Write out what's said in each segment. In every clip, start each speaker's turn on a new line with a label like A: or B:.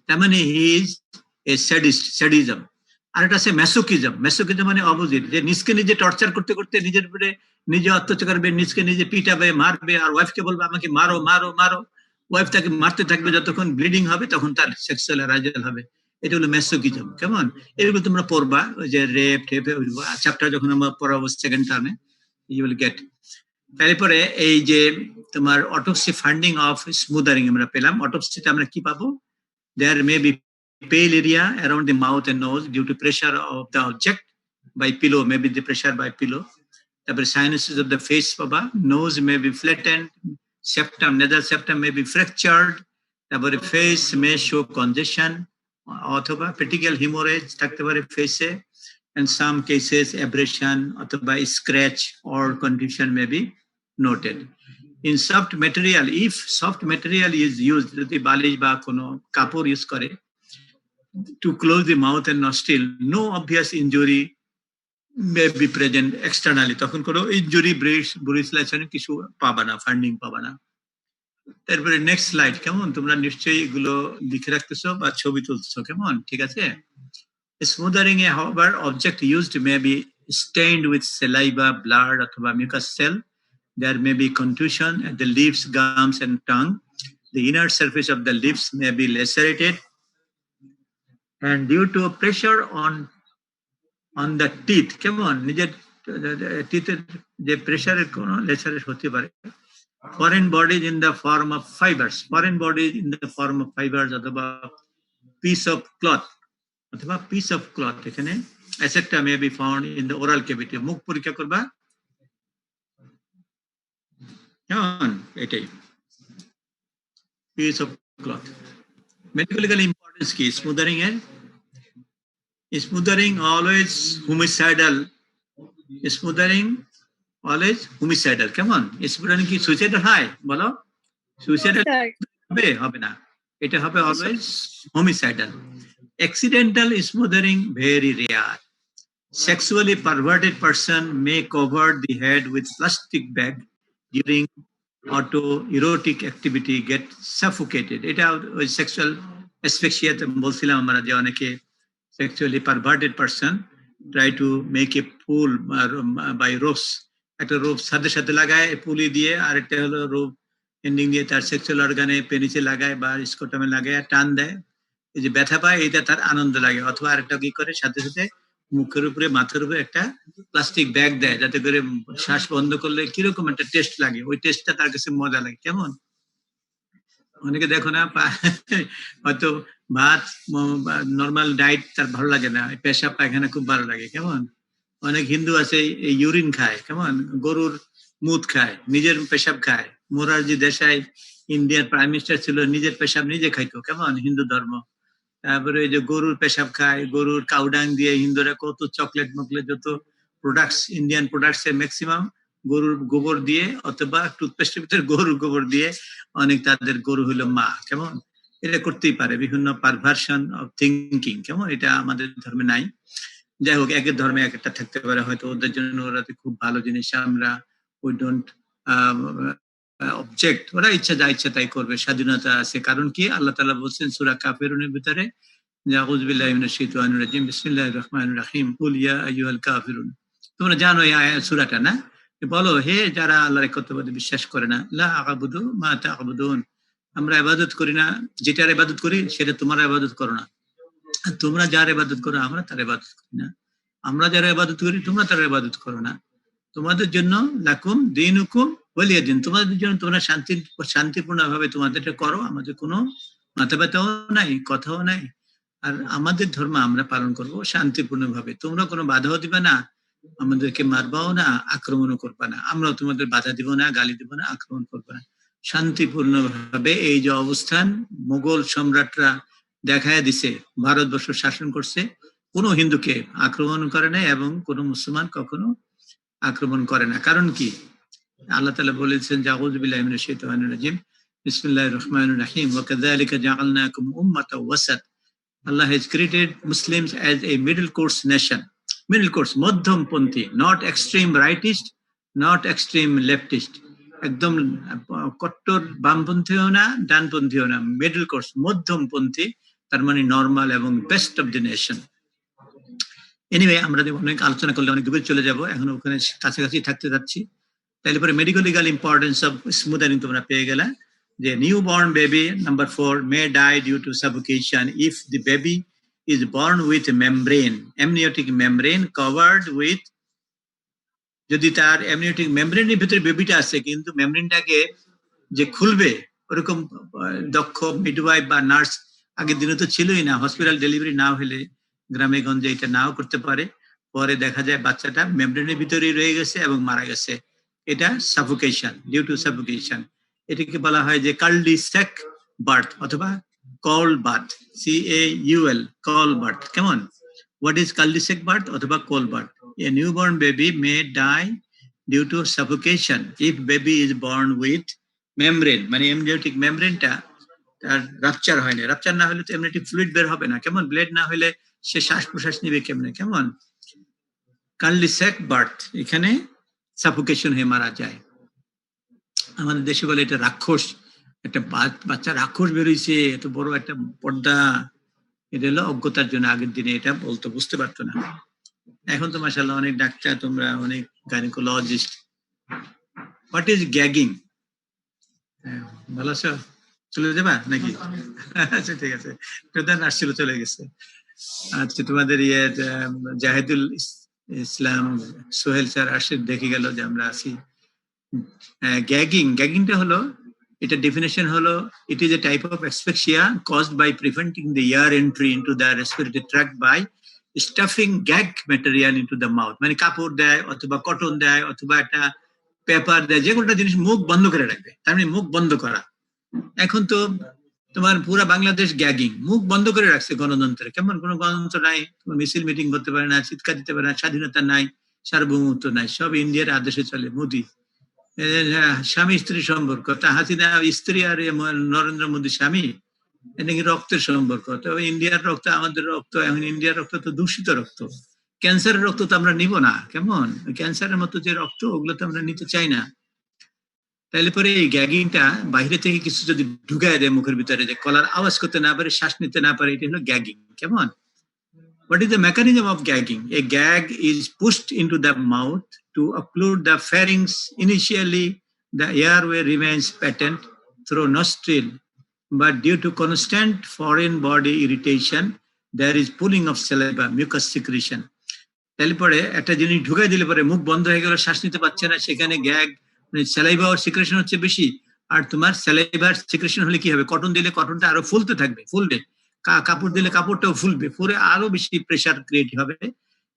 A: তার মানে he is a sadism. আর একটা আছে ম্যাসোকিজম। ম্যাসোকিজম মানে অপোজিট, যে নিজকে নিজে টর্চার করতে করতে নিজের উপরে নিজে অত্যাচার করবে, নিজকে নিজে পিটাবে, মারবে, আর ওয়াইফকে বলবে আমাকে মারো মারো মারো। ওয়াইফ তাকে মারতে থাকবে, যতক্ষণ ব্লিডিং হবে তখন তার সেক্সুয়াল অ্যারাইজাল হবে। এটা হলো ম্যাসোকিজম। কেমন? এগুলো তোমরা পড়বা, ওই যে রেপ টেপ চ্যাপ্টার যখন আমরা পড়াবো সেকেন্ড টার্মে, ইউ উইল গেট। তারপরে এই যে তোমার অটোপসি ফান্ডিং অফ স্মুদারিং আমরা পেলাম। অটোপসিতে আমরা কি পাবো? There may be pale area around the mouth and nose due to pressure of the object by pillow, maybe the pressure by pillow. তারপরে sinuses of the face পাবা, nose may be flattened, septum, nasal septum may be fractured, তারপরে face may show congestion অথবা petechial hemorrhage থাকতে পারে ফেসে, and some cases abrasion অথবা scratch or contusion may be noted. In soft material, if soft material is used, যদি বালিশ বা কোনো কাপড় ইউজ করে to close the mouth and nostril, no obvious injury may be present externally, তখন কোনো injury ব্রিসলেশন কিছু পাবা না, ফান্ডিং পাবা না। তারপরে নেক্সট স্লাইড। কেমন? তোমরা নিশ্চয়ই এগুলো লিখে রাখতেছো বা ছবি তুলছো। কেমন? ঠিক আছে। Smoothing a however object used may be stained with saliva, blood অথবা mucus cell. There may be contusion at the lips, gums, and tongue. The inner surface of the lips may be lacerated, and due to pressure on the teeth, come on, নিজের teeth যে প্রেসারের কোনো লেসারেট হতে পারে। Foreign bodies in the form of fibers, foreign bodies in the form of fibers অথবা piece of cloth অথবা piece of cloth, এখানে etc. may be found in the oral cavity. মুখ পরীক্ষা করবা। কেমন? এটাই piece of cloth. Medical importance কি স্মুদারিং এর? স্মুদারিং অলওয়েজ হোমিসাইডাল, স্মুদারিং অলওয়েজ হোমিসাইডাল। কেমন? স্মুদারিং কি সুইসাইডাল হয়? বলো, সুইসাইডাল হবে? হবে না, এটা হবে always homicidal. Accidental smothering very rare. Sexually perverted person may cover the head with plastic bag during autoerotic activity, get suffocated. এটা ওই সেক্সুয়াল অ্যাসফিক্সিয়াতে বলছিলাম আমরা, যে অনেকে sexually perverted person try to make a pool by ropes, একটা rope সাথে সাথে লাগায় পুলি দিয়ে, আর একটা হলো রোপ এন্ডিং দিয়ে তার সেক্সুয়াল অর্গানে পেনিসে লাগায় বা স্কোটামে লাগায় টান দেয়, এই যে ব্যথা পায় এটা তার আনন্দ লাগে। অথবা আরেকটা কি করে, সাথে সাথে মুখের উপরে মাথার উপরে একটা প্লাস্টিক ব্যাগ দেয়, যাতে করে শ্বাস বন্ধ করলে কিরকম একটা টেস্ট লাগে, ওই টেস্টটা তার কাছে মজা লাগে। কেমন? অনেকে দেখো না, হয়তো ভাত নর্মাল ডায়েট তার ভালো লাগে না, পেশাব পায়খানা খুব ভালো লাগে। কেমন? অনেক হিন্দু আছে ইউরিন খায়, কেমন, গরুর মুত খায়, নিজের পেশাব খায়। মোরারজি দেশাই ইন্ডিয়ার প্রাইম মিনিস্টার ছিল, নিজের পেশাব নিজে খাইতো। কেমন? হিন্দু ধর্ম। তারপরে এই যে গরুর পেশাব খায়, গরুর কাউডাং দিয়ে হিন্দুরা কত চকলেট মকলেট যত প্রোডাক্টস, ইন্ডিয়ান প্রোডাক্টস এর ম্যাক্সিমাম গরুর গোবর দিয়ে অথবা টুথপেস্টের ভিতরে গরুর গোবর দিয়ে অনেক তাদের গরু হলো মা। কেমন? এটা করতেই পারে, বিভিন্ন পারভার্সন অফ থিঙ্কিং। কেমন? এটা আমাদের ধর্মে নাই। যাই হোক, একের ধর্মে এক একটা থাকতে পারে, হয়তো ওদের জন্য ওরা খুব ভালো জিনিস, আমরা উই ডোন্ট অবজেক্ট, ওরা ইচ্ছা যা ইচ্ছা তাই করবে, স্বাধীনতা আছে। কারণ কি? আল্লাহ তাআলা বলছেন সূরা কাফিরুনের ভিতরে, আউযু বিল্লাহি মিনাশ শাইতানির রাজিম, বিসমিল্লাহির রহমানির রহিম, কুল ইয়া আইয়ুহাল কাফিরুন। তোমরা জানো এই সূরাটা না? বলো, হে যারা আল্লাহর একত্ববাদে বিশ্বাস করে না, লা আ'বুদু মা তা'বুদুন, আমরা ইবাদত করি না, যেটার ইবাদত করি সেটা তোমরা ইবাদত করো না। তোমরা যার ইবাদত করো আমরা তার ইবাদত করি না, আমরা যারা ইবাদত করি তোমরা তার ইবাদত করো না। তোমাদের জন্য লাকুম দীনুকুম ওয়ালিয়া দিন, তোমাদের জন্য তোমরা শান্তিপূর্ণভাবে তোমাদেরটা করো, আমাদের কোনো মাথা ব্যথাও নাই, কথাও নাই। আর আমাদের ধর্ম আমরা পালন করব শান্তিপূর্ণভাবে, তোমরা কোনো বাধাও দিবে না, আমাদেরকে মারবাও না, আক্রমণও করবে না, আমরাও তোমাদের বাধা দিব না, গালি দিব না, আক্রমণ করবো না। শান্তিপূর্ণভাবে এই যে অবস্থান মোগল সম্রাটরা দেখায় দিছে, ভারতবর্ষ শাসন করছে, কোনো হিন্দুকে আক্রমণ করে না এবং কোনো মুসলমান কখনো আক্রমণ করে না। কারণ কি? আল্লাহ তাআলা বলেছেন, আউযু বিল্লাহি মিনাশ শাইতানির রাজিম, বিসমিল্লাহির রহমানির রহিম, ওয়া কাযালিকা জাআলনাকুম উম্মাতাও ওয়াসাত। Allah has created Muslims as a middle course nation. Middle course, মধ্যমপন্থী, not extreme rightist, not extreme leftist, একদম কট্টর বামপন্থীও না, ডানপন্থীও না, মিডল কোর্স, মধ্যমপন্থী, তার মানে নর্মাল এবং best of the nation. Anyway, আমরা অনেক আলোচনা করলে অনেক দূরে চলে যাব, এখন ওখানে কাছাকাছি থাকতে যাচ্ছি। তাহলে পরে medical legal importance of smothering তোমরা পেয়ে গেলা, যে new born baby number 4 may die due to suffocation if the baby is born with membrane, amniotic membrane covered with, যদি তার অ্যামনিওটিক মেমব্রেনের ভিতরে বেবিটা আছে কিন্তু মেমব্রেনটাকে যে খুলবে ওরকম দক্ষ মিডওয়াইফ বা নার্স আগের দিনে তো ছিলই না, হসপিটাল ডেলিভারি না হলে গ্রামে গঞ্জে এটা নাও করতে পারে, পরে দেখা যায় বাচ্চাটা মেমব্রেনের ভিতরেই রয়ে গেছে এবং মারা গেছে, এটা সাফোকেশন, ডিউ টু সাফোকেশন। এটাকে বলা হয় যে কার্ল-ডি-স্যাক বার্থ অথবা call birth, CAUL, call birth. কেমন? হোয়াট ইজ কার্ল-ডি-স্যাক বার্থ অথবা call birth? A newborn baby may die due to suffocation if baby is born with membrane, মানে amniotic membrane-টা তার rupture হয় না, রাপচার না হলে তো amniotic fluid বের হবে না, কেমন? ব্লেড না হলে সে শ্বাস প্রশ্বাস নিবে কেমনে, কেমন? কার্ল-ডি-স্যাক বার্থ, এখানে সাফোকেশন হয়ে মারা যায়। আমাদের দেশে বলে এটা রাক্ষস, একটা বাচ্চা রাক্ষস বেরোইছে, এত বড় একটা পর্দা, এটা হলো অজ্ঞতার জন্য, আগের দিনে এটা বলতো, বুঝতে পারতো না। এখন তো মাশাআল্লাহ অনেক ডাক্তার, তোমরা অনেক গাইনোকোলজিস্ট। What is gagging? ভালো আছো? চলে যাবা নাকি? আচ্ছা ঠিক আছে, প্রধান আসছিল, চলে গেছে। আচ্ছা, তোমাদের জাহিদুল ইসলাম সোহেল স্যার আসে, দেখে গেল যে আমরা আছি। গ্যাগিংটা হলো, এটা ডেফিনেশন হলো, it is a type of asphyxia caused by preventing the air entry into the respiratory tract by stuffing gag material into the mouth, মানে কাপড় দেয় অথবা কটন দেয় অথবা একটা পেপার দেয়, যে কোনোটা জিনিস মুখ বন্ধ করে রাখবে, তার মানে মুখ বন্ধ করা। এখন তো তোমার পুরা বাংলাদেশ গ্যাগিং, মুখ বন্ধ করে রাখছে গণতন্ত্রে, কেমন? কোনো গণতন্ত্র নাই, মিছিল মিটিং করতে পারে না, চিৎকার দিতে পারে না, স্বাধীনতা নাই, সার্বভৌমত্ব নাই, সব ইন্ডিয়ার আদেশে চলে। মোদি, স্বামী স্ত্রী সম্পর্ক, তা হাসিনা স্ত্রী আর নরেন্দ্র মোদী স্বামী, নাকি রক্তের সম্পর্ক। তবে ইন্ডিয়ার রক্ত আমাদের রক্ত, এখন ইন্ডিয়ার রক্ত তো দূষিত রক্ত, ক্যান্সারের রক্ত তো আমরা নিব না, কেমন? ক্যান্সারের মতো যে রক্ত, ওগুলো তো আমরা নিতে চাই না। তাহলে পরে এই গ্যাগিংটা বাইরে থেকে কিছু যদি ঢুকায় দেয় মুখের ভিতরে, যে গলার আওয়াজ করতে না পারে, শ্বাস নিতে না পারে, এটা হলো গ্যাগিং। কেমন? What is the mechanism of gagging? A gag is pushed into the mouth to occlude the pharynx. Initially, the airway remains patent through nostril, but due to constant foreign body irritation, there is pulling of saliva, mucus secretion. তাহলে পরে একটা জিনিস ঢুকাই দিলে পরে মুখ বন্ধ হয়ে গেল, শ্বাস নিতে পারছে না, সেখানে গ্যাগ, স্যালাইভা ওর সিক্রেশন হচ্ছে বেশি। আর তোমার স্যালাইভার সিক্রেশন হলে কি হবে? কটন দিলে কটনটা আরো ফুলতে থাকবে, ফুলবে, কাপড় দিলে কাপড়টাও ফুলবে, ফুলে আরো বেশি প্রেসার ক্রিয়েট হবে,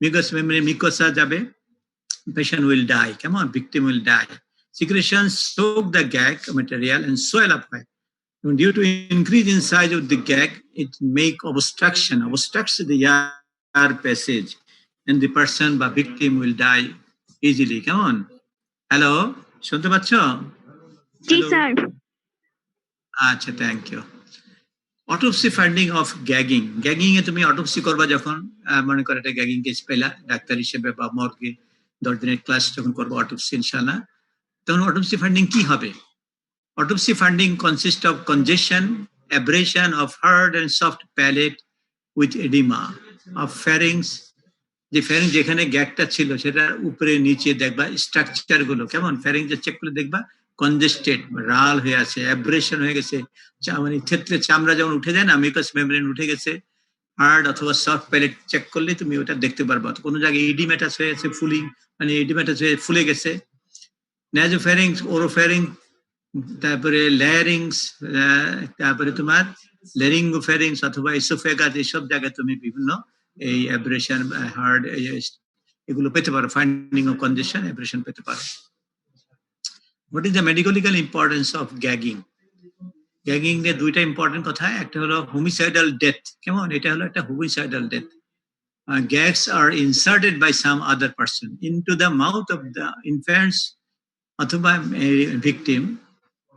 A: মিউকাস মেমব্রেন মিউকাসা যাবে, পেশেন্ট উইল ডাই। কেমন? Victim will die. Secretions soak the gag material and swell up. Due to increase in size of the gag, it make obstructs the air passage, and the person বা victim will die easily. কেমন? Hello, শুনতে পাচ্ছ?
B: জি sir.
A: আচ্ছা, thank you. Autopsy finding of gagging. Gagging এ তুমি autopsy করবা যখন, মনে করো একটা গ্যাগিং কেস পেলা, ডাক্তার হিসেবে বা মর্গে 10 দিনের ক্লাস যখন করবো অটোপসি ইনশাআল্লাহ, তখন অটোপসি ফাইন্ডিং কি হবে? Autopsy finding consists of congestion, abrasion of hard and soft palate with edema of pharynx. যে ফ্যারিংস যেখানে গ্যাগটা ছিল সেটার উপরে নিচে দেখবা স্ট্রাকচার গুলো, কেমন? ফ্যারিংস চেক করে দেখবা কনজেস্টেড, রাল হয়ে আছে, অ্যাব্রেশন হয়ে গেছে, মানে ক্ষেত্রে চামড়া যেমন উঠে যায় না, মিউকাস মেমব্রেন উঠে গেছে। হার্ড অথবা সফট প্যালেট চেক করলে তুমি ওটা দেখতে পারবা। কোনো জায়গায় ইডিমেটাস হয়ে আছে, ফুলিং, মানে ইডিমেটাস হয়ে ফুলে গেছে। ন্যাজোফ্যারিংস, ওরোফ্যারিংস, তারপরে ল্যারিংস, তারপরে তোমার ল্যারিঙ্গোফ্যারিংস অথবা ইসোফেগাস, এইসব জায়গায় তুমি বিভিন্ন এই অ্যাব্রেশন, হার্ড, এগুলো পেতে পারো, ফাইন্ডিং অফ কনজেশন, অ্যাব্রেশন পেতে পারো। What is the medical importance of gagging? Gagging এর দুইটা ইম্পর্টেন্ট কথা, একটা হলো হোমিসাইডাল ডেথ। কেমন? এটা হলো একটা homicidal death. Gags are inserted by some other person into the mouth of the infants অথবা victim,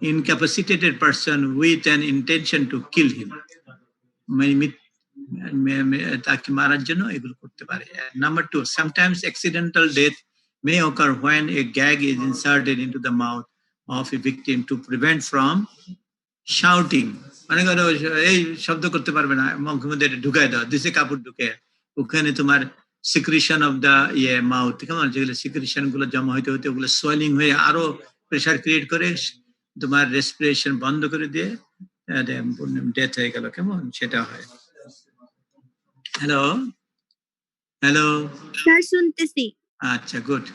A: incapacitated person with an intention to kill him, তাকে মারার জন্য এগুলো করতে পারে। Number 2, sometimes accidental death may occur when a gag is inserted into the mouth of a victim to prevent from shouting, মানে করো এই শব্দ করতে পারবে না, মুখের মধ্যে ঢুকাই দাও, দিছে কাপড় ঢুকে, ওখানে তোমার সিক্রিশন অফ দা মাউথ, কেমন, যেগুলো সিক্রিশন গুলো জমা হইতে হইতে ওগুলো সোয়েলিং হয়ে আরো প্রেসার ক্রিয়েট করে তোমার রেসপিরেশন বন্ধ করে দিয়ে ডেথ হয়ে গেল, কেমন সেটা হয়। হ্যালো হ্যালো,
B: স্যার শুনতেছি।
A: আচ্ছা good.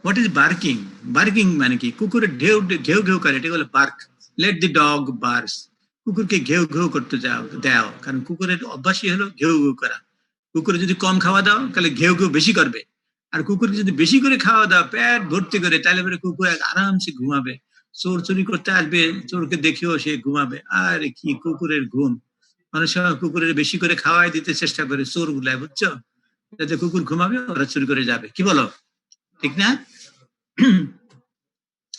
A: What is barking? Barking মানে কি? কুকুরের ঢেউ ঘেউ ঘেউ করে, এটা হলো bark. Let the dog barks. কুকুরকে ঘেউ ঘেউ করতে দাও, কারণ কুকুরের অভ্যাসই হলো ঘেউ ঘেউ করা। কুকুরে যদি কম খাওয়া দাও তাহলে ঘেউ ঘেউ বেশি করবে, আর কুকুরকে যদি বেশি করে খাওয়া দাও পেট ভর্তি করে, তাহলে পরে কুকুর আরামসে ঘুমাবে। চোর চুরি করতে আসবে, চোরকে দেখেও সে ঘুমাবে। আর কি কুকুরের ঘুম! অনেক সময় কুকুরের বেশি করে খাওয়াই দিতে চেষ্টা করে চোর গুলায়, বুঝছো, যাতে কুকুর ঘুমাবে, ওরা চুরি করে যাবে। কি বলো, ঠিক না?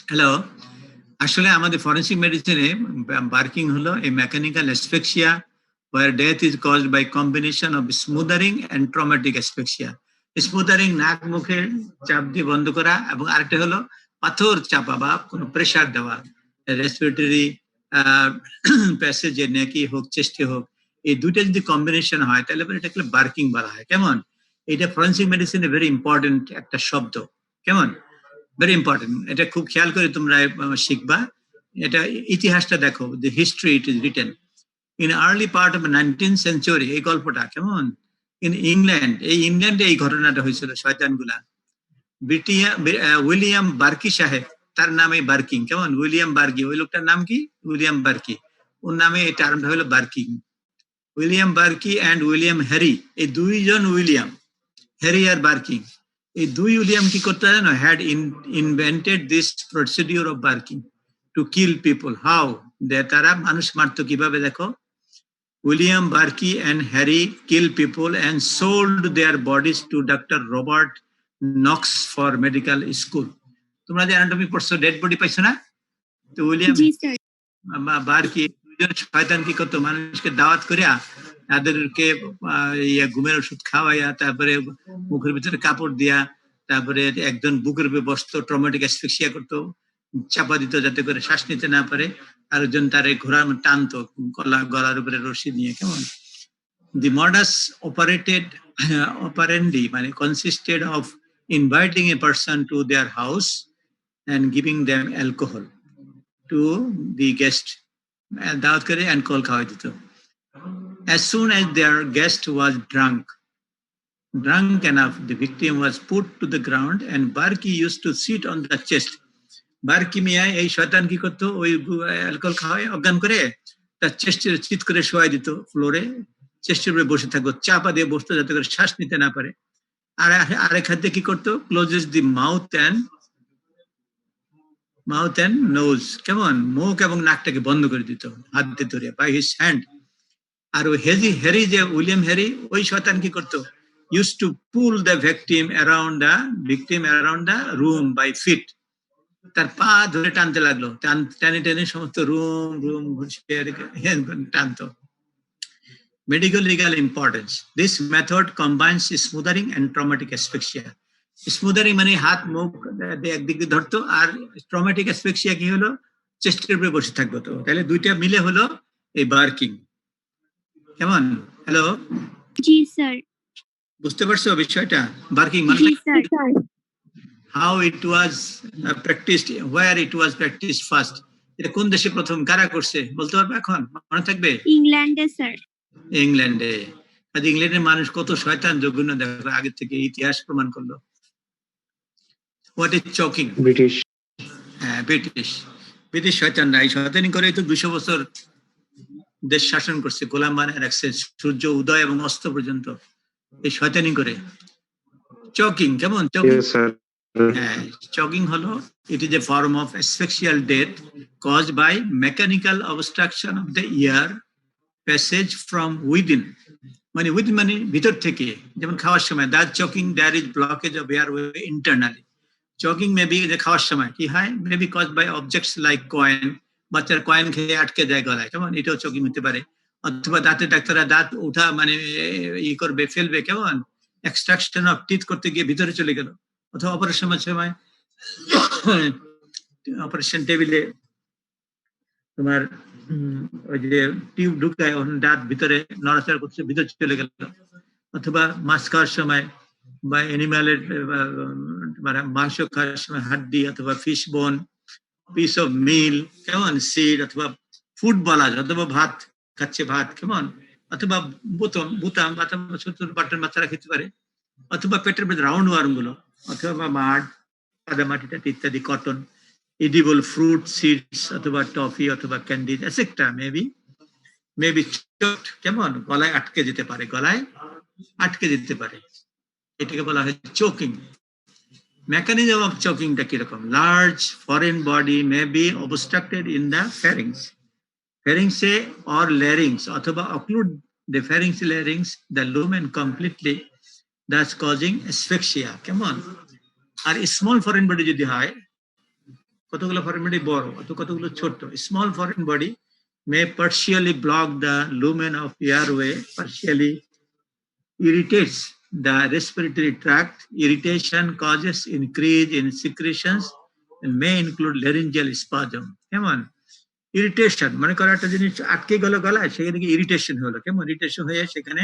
A: হ্যালো, আসলে আমাদের ফরেন্সিক মেডিসিনে বার্কিং হলো a mechanical asphyxia where death is caused by combination of smothering and traumatic asphyxia. স্মুদারিং, নাক মুখে চাপ দিয়ে বন্ধ করা, এবং আরেকটা হলো পাথর চাপা বা কোনো প্রেসার দেওয়া, রেসপিরেটরি প্যাসেজে, নেকি হোক চেস্টে হোক, এই দুইটা যদি কম্বিনেশন হয় তাহলে এটাকে বার্কিং বলা হয়। কেমন, এটা ফরেন্সিক মেডিসিনে ভেরি ইম্পর্টেন্ট একটা শব্দ, কেমন, ভেরি ইম্পর্টেন্ট। এটা খুব খেয়াল করে তোমরা শিখবা। এটা ইতিহাসটা দেখো, the history it is written in early part of 19th century. এই গল্পটা কেমন, ইন ইংল্যান্ড, এই ইংল্যান্ডে এই ঘটনাটা হয়েছিল, শয়তানগুলা। উইলিয়াম বার্কি সাহেব, তার নামে বার্কিং, কেমন, উইলিয়াম বার্কি, ওই লোকটার নাম কি, উইলিয়াম বার্কি, ওর নামে এই টার্মটা হলো burking. William Burke and William Harry, এই দুইজন উইলিয়াম, হ্যারি আর বার্কিং, এই দুই উইলিয়াম কি করতে জানো, had invented this procedure of burking to kill people. How, তারা মানুষ মারতো কিভাবে, দেখো। William Burke and Harry kill people and sold their bodies to doctor Robert Knox for medical school. তোমরা যে অ্যানাটমি পড়ছো, ডেড বডি পাইছো না? তো উইলিয়াম
B: জি স্যার।
A: বার্কি দুজন শয়তান কি করতো, মানুষকে দাওয়াত করিয়া তাদেরকে ঘুমের ওষুধ খাওয়াইয়া, তারপরে মুখের ভিতরে কাপড় দিয়া, তারপরে একজন বুকের উপরে বসতো, ট্রমাটিক অ্যাসফিক্সিয়া করতো, চাপা দিত যাতে করে শ্বাস নিতে না পারে, আরেকজন তারে ঘোড়া টানতো গলার উপরে রশি নিয়ে, কেমন। The modus operandi মানে consisted of inviting a person to their house and giving them alcohol to the guest, দাওয়াত করে অ্যালকোহল খাওয়াই দিত। As soon as their guest was drunk enough, the victim was put to the ground and Barky used to sit on the chest. বার্কি মিয়া এই শয়তান কি করতো, ওই alcohol খাওয়াই অজ্ঞান করে তার চেস্টের চিৎ করে শোয়াই দিত ফ্লোরে, চেস্টের উপরে বসে থাকতো, চাপা দিয়ে বসতো যাতে করে শ্বাস নিতে না পারে। আর আরেক হাতে কি করতো, closes the mouth and nose, কেমন, মুখ এবং নাকটাকে বন্ধ করে দিত হাত দিয়ে ধরে, বাই হিজ হ্যান্ড। আর ওই হ্যারি যে উইলিয়াম হ্যারি, ওই শয়তান কি করতো, used to pull the victim around the room by feet, তার পা ধরে টানতে লাগলো, টানে টেনে সমস্ত রুম ঘুরছে টানতো। Medical legal importance. This method combines smothering and traumatic asphyxia. Smothering মানে হাত মুখ একদিকে ধরতো, আর ট্রমাটিক অ্যাসফিক্সিয়া কি হলো, চেস্টের উপরে বসে থাকবো। তো তাহলে দুইটা মিলে হলো এই বার্কিং, কেমন। হ্যালো,
B: জি স্যার।
A: বুঝতে পারছো বিষয়টা? বার্কিং মানে
B: জি sir.
A: how it was practiced, where it was practiced first, এটা কোন দেশে প্রথম কারা করছে বলতে পারবে এখন, মনে থাকবে?
B: ইংল্যান্ডে স্যার।
A: ইংল্যান্ডে। আজ ইংল্যান্ডের মানুষ কত শয়তান জঘন্য, দেখো আগে থেকে ইতিহাস প্রমাণ করলো। What is choking?
C: ব্রিটিশ।
A: হ্যাঁ, ব্রিটিশ শয়তানরা এই শয়তানি করে তো 200 বছর দেশ শাসন করছে, গোলাম বানায় রাখছে, সূর্য উদয় এবং অস্ত পর্যন্ত এই শয়তানি করে। চকিং, কেমন, চকিং? হ্যাঁ, চকিং হলো, it is a form of asphyxial death caused by mechanical obstruction of the air passage from within, মানে within মানে ভিতর থেকে, যেমন খাওয়ার সময় that choking, there is blockage of airway internally. Choking may be যে খাওয়ার সময় কি হয়, may be caused by objects like coin, বাচ্চার কয়েন খেয়ে আটকে যায় গলায়, কেমন, এটাও চকিং হতে পারে। অথবা দাঁতের ডাক্তাররা দাঁত উঠা মানে করবে, ফেলবে, কেমন, এক্সট্রাকশন অফ টিথ করতে গিয়ে ভিতরে চলে গেল। অথবা অপারেশনের সময় অপারেশন টেবিলে তোমার ওই যে টিউব ঢুকায় দাঁত ভিতরে নড়াচড়া করছে, ভিতরে চলে গেল, অথবা মাছ খাওয়ার সময় বা অ্যানিমালের মানে মাংস খাওয়ার সময় হাড্ডি অথবা ফিশ বোন, পিস অফ মিল, কেমন, সিড অথবা ফুড বলা যায়, অথবা ভাত খাচ্ছে, ভাত কেমন, অথবা বোতাম বুতাম অথবা ছোট ছোট বাটন বাচ্চারা খেতে পারে, অথবা পেটের মধ্যে রাউন্ড ওয়ার্ম গুলো, অথবা মাড, সাদা মাটি টাটি ইত্যাদি, কটন, এডিবল ফ্রুট, সিডস অথবা টফি অথবা ক্যান্ডি এটসেট্রা, মেবি চোট, কেমন, গলায় আটকে যেতে পারে, গলায় আটকে যেতে পারে, এটাকে বলা হয় চোকিং। Mechanism of choking টা কিরকম? Large foreign body may be obstructed in the pharynx, or larynx, অথবা occlude the pharynx, larynx, the lumen completely, thus causing asphyxia, কেমন। আর স্মল ফরেন বডি যদি হয়, কতগুলো ফরেন বডি বড় অথবা কতগুলো ছোট, small foreign body may partially block the lumen of airway, partially irritates the respiratory tract. Irritation causes increase in secretions and may include laryngeal spasm, কেমন। Irritation, মনে করো একটা জিনিস আটকে গেল গলায়, সেখানে কি ইরিটেশন হলো, কেমন, ইরিটেশন হয়ে সেখানে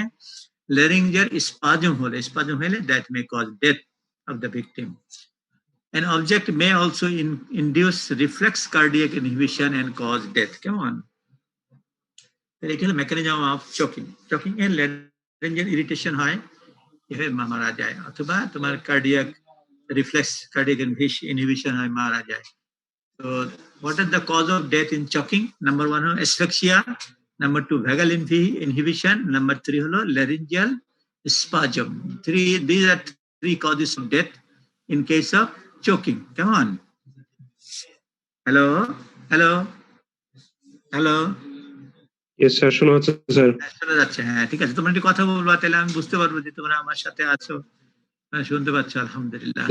A: laryngeal spasm হলে that may cause death of the victim. An object may also induce reflex cardiac inhibition and cause death, কেমন। এটা হলো মেকানিজম অফ চকিং এর laryngeal ইরিটেশন হয়, এভাবে মারা যায়, অথবা তোমার কার্ডিয়াক রিফ্লেক্স, কার্ডিয়াক ইনহিবিশন হয়, মারা যায়। So what are the cause of death in choking? Number 1 হলো asphyxia, number 2 vagal inhibition, number 3 হলো laryngeal spasm. These are 3 causes of death in case of choking. Come on. Hello.
C: Yes, sir. শোনা যাচ্ছে sir.
A: শোনা যাচ্ছে, হ্যাঁ ঠিক আছে। তোমরা একটু কথা বলবা, তাহলে আমি বুঝতে পারবো যে তোমরা আমার সাথে আছো, শুনতে পাচ্ছ, আলহামদুলিল্লাহ।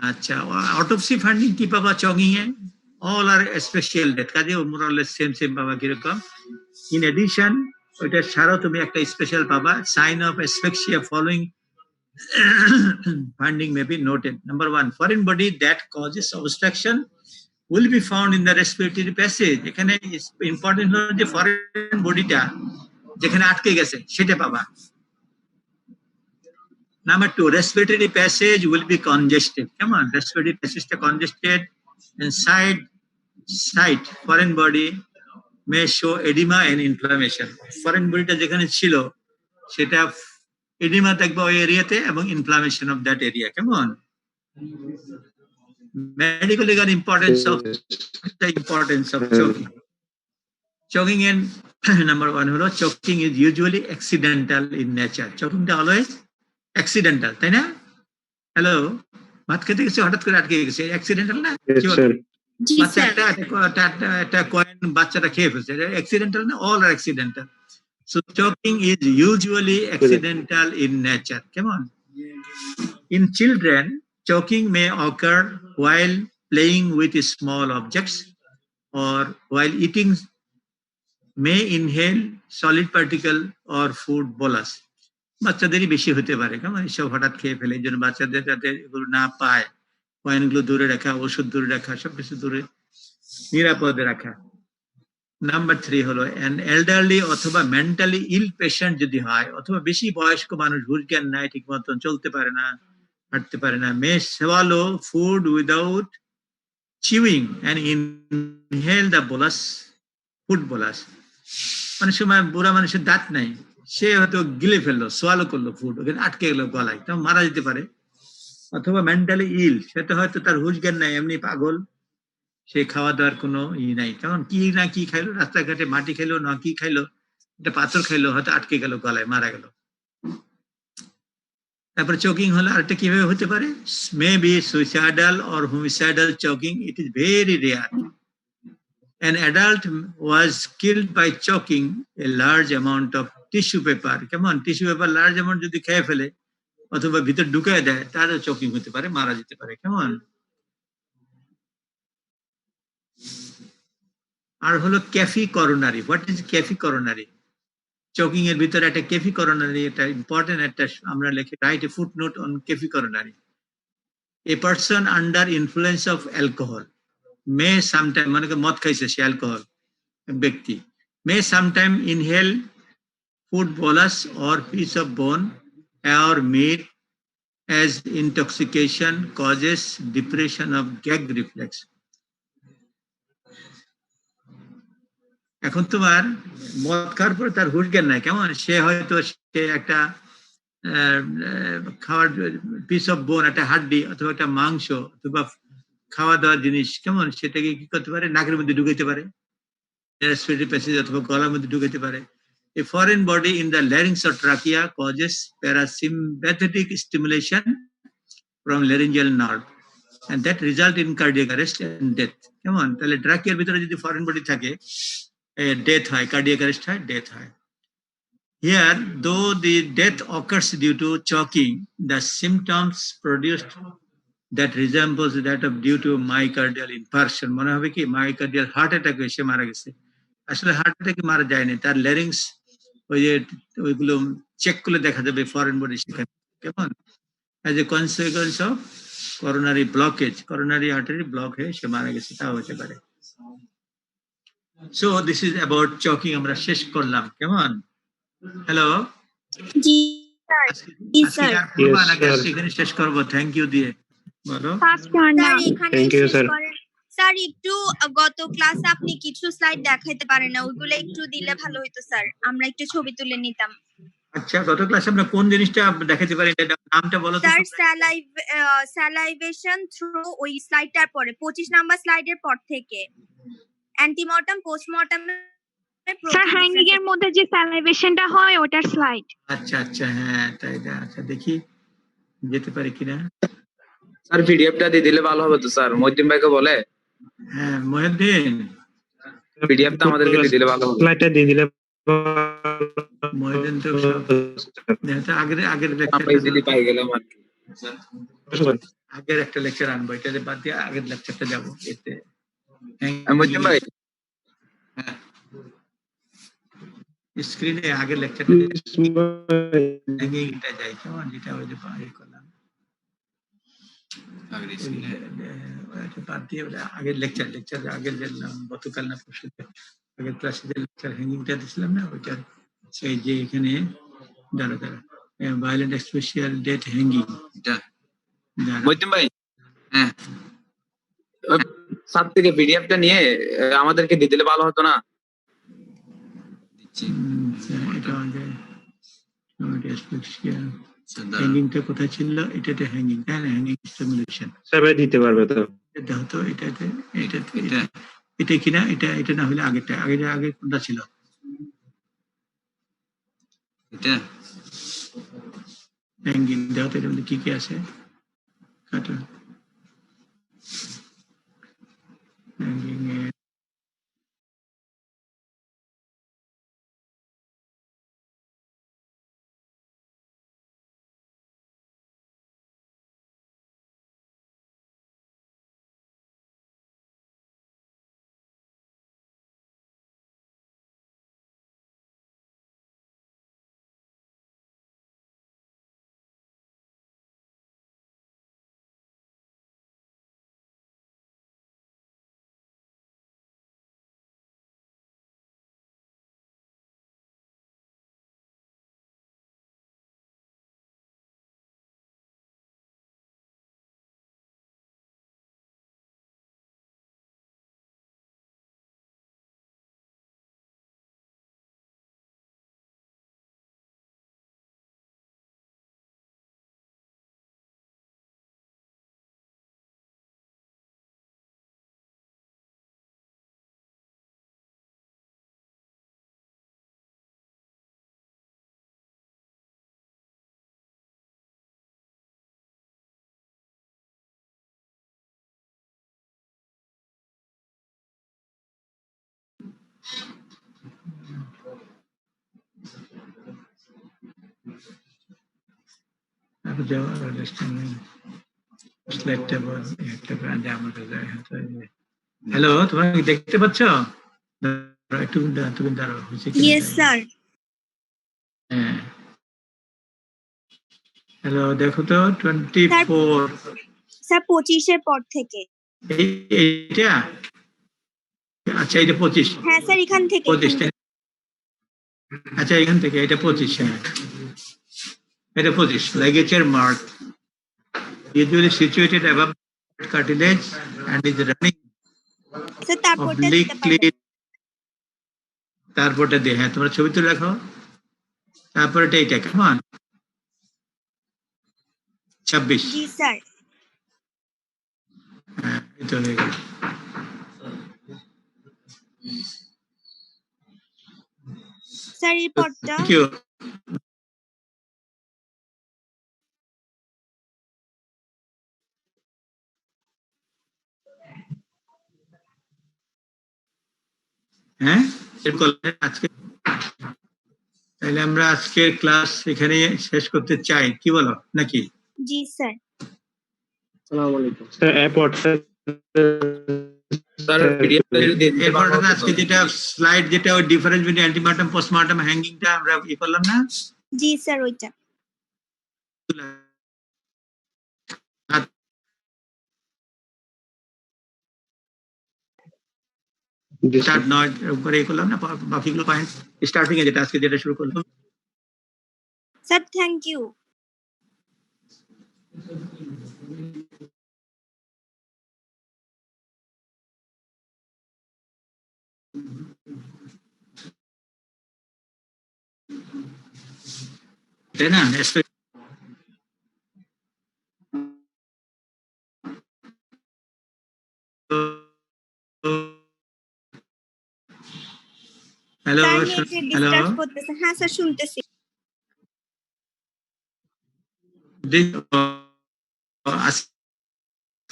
A: আচ্ছা, অটোপসি ফান্ডিং কি পাবা চকিং এ? all are special death, কাজে more or less same পাবা কিরকম। in addition ওইটা ছাড়াও তুমি একটা স্পেশাল পাবা, sign of asphyxia following finding may be noted. Number 1, foreign body that causes obstruction will be found in the respiratory passage. এখানে important হলো যে ফরেন বডিটা যেখানে আটকে গেছে সেটা পাবা। Number 2, respiratory passage will be congested. Come on, respiratory passage টা congested, and side foreign body may show edema and inflammation. Foreign body টা যেখানে ছিল সেটা edema থাকবে ওই এরিয়াতে এবং inflammation of that area. Come on. Medical legal importance of choking. Choking in number 1 হলো choking is usually accidental in nature. Choking টা always accidental, তাই না? হ্যালো, ভাত খেতে গেছে হঠাৎ করে আটকে গেছে, অ্যাক্সিডেন্টাল না? একটা কয়েন বাচ্চাটা খেয়ে ফেলছে, অ্যাক্সিডেন্টাল না? All are accidental. So choking is usually accidental in nature. Come on. In children, choking may occur while playing with small objects or while eating, may inhale solid particle or food bolus. বাচ্চাদেরই বেশি হতে পারে, কেমন, এসব হঠাৎ খেয়ে ফেলে। এই জন্য বাচ্চাদের যাতে এগুলো না পায়, কয়েনগুলো দূরে রাখা, ওষুধ দূরে রাখা, সবকিছু দূরে নিরাপদে রাখা। নাম্বার 3 হলো an elderly অথবা মেন্টালি ইল পেশেন্ট যদি হয়, অথবা বেশি বয়স্ক মানুষ, হুঁশ জ্ঞান নাই, ঠিক মতন চলতে পারে না, হাঁটতে পারে না, may swallow food without chewing and inhale the bolus, food bolus. অনেক সময় বুড়া মানুষের দাঁত নাই, সে হয়তো গিলে ফেললো, সোয়ালো করলো ফুড, ওখানে আটকে গেল গলায়, তো মারা যেতে পারে। অথবা মেন্টালি ইল, সেটা হয়তো তার হুঁশ জ্ঞান নাই, এমনি পাগল, সে খাওয়া দাওয়ার কোনো নাই, কারণ কি না কি খাইলো, রাস্তাঘাটে মাটি খাইলো না কি খাইলো, একটা পাথর খাইলো, হয়তো আটকে গেল গলায়, মারা গেল। তারপরে চোকিং হলে আরেকটা কিভাবে হতে পারে? Maybe suicidal or homicidal choking, it is very rare. An adult was killed by choking a large amount of tissue paper. Come on, tissue paper large amount যদি খেয়ে ফেলে অথবা ভিতর ঢুকায় দেয়, তারও চোকিং হতে পারে, মারা যেতে পারে। কেমন। আর হলো cafe coronary. What is cafe coronary? Choking এর ভিতরে একটা ক্যাফি করোনারি, এটা ইম্পর্টেন্ট একটা, আমরা লিখে write a footnote on cafe coronary. A person under influence of alcohol may sometime, মানে মদ খাইছে সে, অ্যালকোহল, ব্যক্তি may sometime inhale food bolus or piece of bone or meat as intoxication causes depression of gag reflex. এখন তোমার মদ খাওয়ার পরে তার হুঁশ জ্ঞান নাই, কেমন সে হয়তো সে একটা খাওয়ার পিস অফ বোন, একটা হাড্ডি অথবা একটা মাংস অথবা খাওয়া দাওয়ার জিনিস, কেমন সেটাকে কি করতে পারে, নাকের মধ্যে ঢুকাইতে পারে, রেসপিরেটরি প্যাসেজ অথবা গলার মধ্যে ঢুকাইতে পারে। A foreign body in the larynx or trachea causes parasympathetic stimulation from laryngeal nerve and that result in cardiac arrest and death. কেমন তাহলে ট্রাকিয়ার ভিতরে যদি ফরেন বডি থাকে, ডেথ হয়, কার্ডিয়াক অ্যারেস্ট হয়, ডেথ হয়। Here, though the death occurs due to choking, the symptoms produced that resembles that of due to myocardial infarction. মনে হবে কি myocardial heart attack এসে মারা গেছে। আসলে হার্ট অ্যাটাকে মারা যায়নি, তার ল্যারিংস ওই যে ওইগুলো চেক করলে দেখা যাবে ফরেন বডি সেখানে, কেমন as a consequence of coronary blockage, coronary artery block হয়ে সে মারা গেছে, তাও হতে পারে। সো দিস ইজ অ্যাবাউট চকিং, আমরা শেষ করলাম, কেমন? হ্যালো
B: জি স্যার। জি স্যার।
A: এখানে শেষ করবো, থ্যাংক ইউ দিয়ে বলো।
B: ফার্স্ট ওয়ান না।
D: স্যার এখানে
C: Thank you,
D: শেষ
C: sir.
D: করেন। স্যার একটু গত ক্লাসে আপনি কিছু স্লাইড দেখাইতে পারেন না, ওইগুলো একটু দিলে ভালো হতো স্যার, আমরা একটু ছবি তুলে নিতাম।
A: আচ্ছা, গত ক্লাসে আমরা কোন জিনিসটা দেখাতে পারি, নামটা বলো তো।
D: স্যার স্যালাইভেশন থ্রু ওই স্লাইডটার পরে 25 নাম্বার স্লাইডের পর থেকে অ্যান্টিমর্টাম পোস্টমর্টাম
B: স্যার হ্যাঙ্গিং এর মধ্যে যে স্যালাইভেশনটা হয় ওটার স্লাইড।
A: আচ্ছা আচ্ছা, হ্যাঁ তাই না, আচ্ছা দেখি যেতে পারি কিনা।
E: স্যার পিডিএফটা দিয়ে দিলে ভালো হবে তো স্যার, মহিউদ্দিন ভাইকে বলে।
A: হ্যাঁ মহিউদ্দিন,
E: পিডিএফটা আমাদেরকে দিয়ে দিলে ভালো হবে।
C: স্লাইডটা দিয়ে দিলে
A: মহিউদ্দিন তো আগের
E: আমরা ইজিলি পাই গেলাম আর কি।
A: আগের একটা লেকচার আনবো, এটা বাদ দিয়ে আগের লেকচারটা যাবো এতে।
E: মহিউদ্দিন ভাই
A: হ্যাঁ স্ক্রিনে আগের লেকচারটা হ্যাঙ্গিংটা যাই, কেমন যেটা ওই যে পাই করলাম বাদ দিয়ে আগের লেকচার আগের যে গতকাল না পরশু আগের ক্লাসে যে লেকচার হ্যাঙ্গিংটা দিছিলাম না, ওইটার সেই যে এখানে দাঁড়া ভায়োলেন্ট এক্সপেশিয়াল ডেথ হ্যাঙ্গিং।
E: মহিউদ্দিন ভাই, হ্যাঁ স্যার থেকে পিডিএফটা নিয়ে আমাদেরকে দিয়ে দিলে ভালো হতো না?
A: এটা আমাদের হ্যাঙ্গিংটা কোথায় ছিল, এটাতে হ্যাঙ্গিং, তাই না, হ্যাঙ্গিং স্টিমুলেশন
C: স্যার দিতে পারবে তো।
A: এটা হতো এটাতে, এটা কিনা, এটা না হলে আগেরটা, আগে কোনটা ছিল, এটা হ্যাঙ্গিং দাও তো, এর মধ্যে কি কি আছে কাটো হ্যাঙ্গিং এর হ্যালো, তোমরা দেখতে পাচ্ছ? একটু দাঁড়াও।
D: Yes sir.
A: হ্যাঁ হ্যালো, দেখো তো 24
D: স্যার 25 এর পর থেকে
A: এইটা আচ্ছা এটা 25
D: হ্যাঁ স্যার এখান থেকে
A: 25 আচ্ছা এখান থেকে এটা 25 হ্যাঁ এটা 25 ligature mark usually situated above cartilage and is running
D: sir তারপরটা দিতে
A: obliquely
D: পারবেন
A: তারপরটা দিয়ে হ্যাঁ তোমরা ছবি তুলে রাখো তারপরে এইটা কেমন 26
D: জি স্যার
A: হ্যাঁ এটা হয়ে গেল
D: স্যার এরপরটা
A: থ্যাংক ইউ হ্যাঁ এরকম আজকে তাহলে আমরা আজকের ক্লাস এখানে শেষ করতে চাই কি বলো নাকি
D: জি স্যার
C: স্যার অ্যাপটা
E: স্যার পিডিএফটা যদি দিয়ে দিলে
A: এরপর
E: ভালো হতো
A: আজকে
E: স্যার।
A: যেটা স্লাইড যেটা ওই ডিফারেন্স বিটুইন অ্যান্টিমার্টাম পোস্টমার্টাম হ্যাঙ্গিংটা আমরা ই করলাম না
D: জি স্যার ওইটা
A: স্টার্ট নয় করে ই করলাম না বাকিগুলো পয়েন্ট স্টার্টিং এ যেটা আজকে যেটা শুরু করলাম
D: স্যার থ্যাংক ইউ
A: তাই না হ্যালো
D: স্যার নেটে
A: হ্যালো
D: ডিস্টার্ব করতেছে হ্যাঁ স্যার শুনতেছি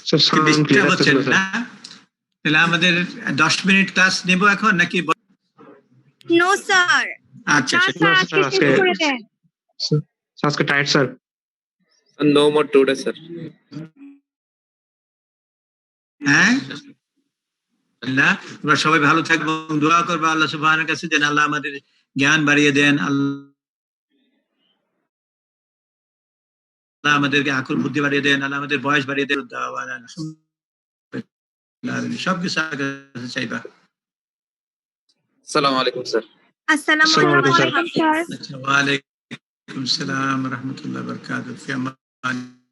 C: স্যার সাউন্ড
A: ডিস্টার্ব
C: ক্লিয়ার
A: হচ্ছে
C: আসছে না
A: না তাহলে আমাদের 10 মিনিট ক্লাস নেব এখন নাকি
D: নো স্যার
A: আচ্ছা
B: না
A: আচ্ছা
B: স্যার আজকে শেষ করে দেন
C: স্যার আজকে tight sir
E: No more today, sir.
A: হ্যাঁ আল্লাহ তোমরা সবাই ভালো থাকবো এবং দোয়া করবো আল্লাহ সুবহানাহু কাছে যেন আল্লাহ আমাদের জ্ঞান বাড়িয়ে দেন আল্লাহ আমাদেরকে আকল বুদ্ধি বাড়িয়ে দেন আল্লাহ আমাদের বয়স বাড়িয়ে দেন সবকিছু চাইবা
E: Assalamu alaikum, sir.
D: আসসালামু
C: আসসালামু
D: আলাইকুম
C: আলাইকুম,
B: স্যার
A: আচ্ছা ওয়া আলাইকুম আসসালাম ওয়া রাহমাতুল্লাহি ওয়া বারাকাতুহু